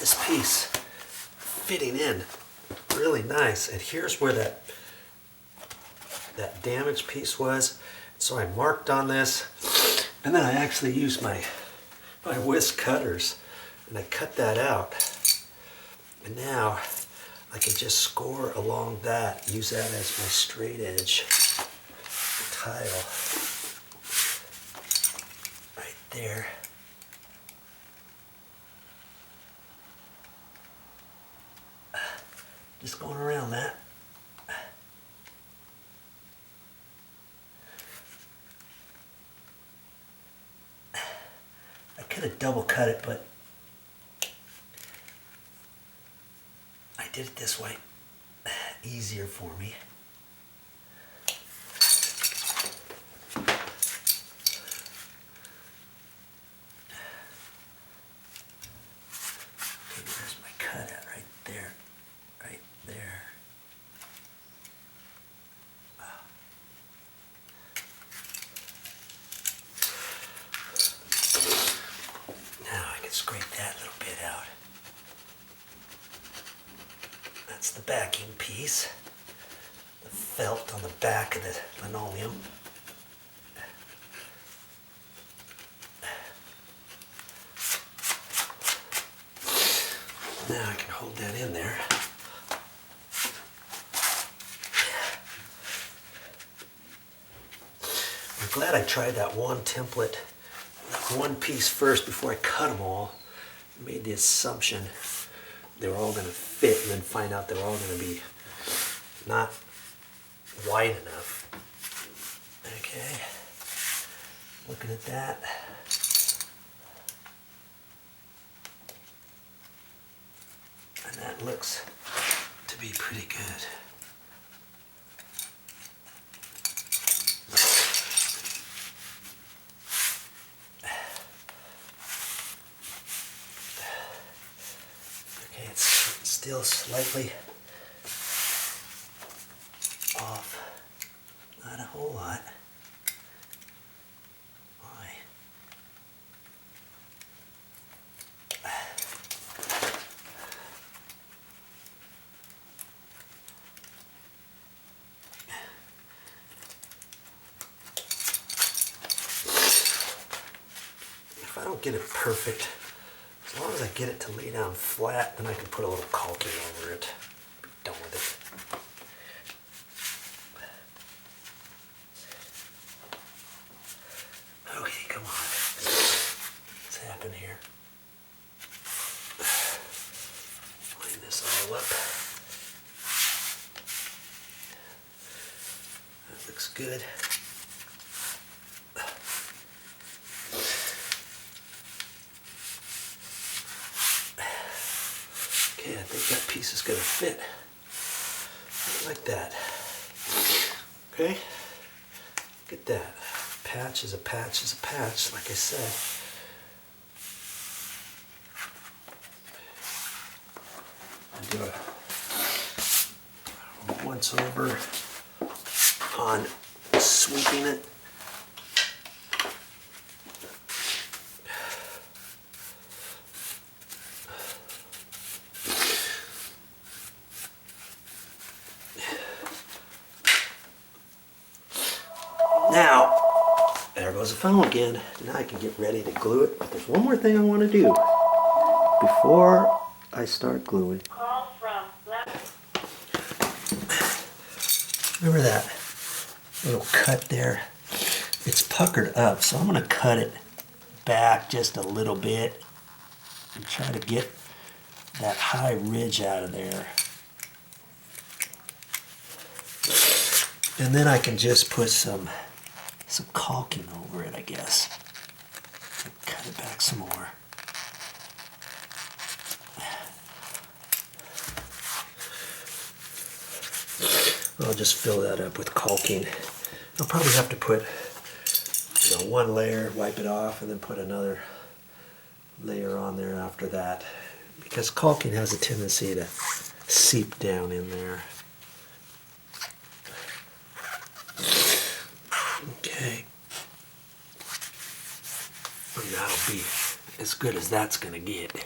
this piece fitting in really nice. And here's where that damaged piece was. So I marked on this, and then I actually used my whisk cutters, and I cut that out. And now I can just score along that, use that as my straight edge tile right there. Just going around that. I could have double cut it, but I did it this way. Easier for me. Okay, there's my cutout right there. Right there. Now I can scrape that little bit out. That's the backing piece. The felt on the back of the linoleum. Now I can hold that in there. I'm glad I tried that one template, that one piece first before I cut them all. I made the assumption they were all going to fit, and then find out they were all going to be not wide enough. Okay, looking at that. And that looks to be pretty good. Okay, it's still slightly off. Not a whole lot. Why? If I don't get it perfect, as long as I get it to lay down flat, then I can put a little caulking over it. Be done with it. Okay, come on. What's happening here? Line this all up. That looks good. Okay, I think that piece is going to fit like that. Okay, look at that. Patch is a patch is a patch, like I said. I do a once over on sweeping it. Now, there goes the funnel again. Now I can get ready to glue it. But there's one more thing I want to do before I start gluing. Call from Remember that little cut there? It's puckered up, so I'm going to cut it back just a little bit and try to get that high ridge out of there. And then I can just put some caulking over it, I guess. Cut it back some more. I'll just fill that up with caulking. I'll probably have to put, one layer, wipe it off, and then put another layer on there after that, because caulking has a tendency to seep down in there. Okay. And that'll be as good as that's going to get.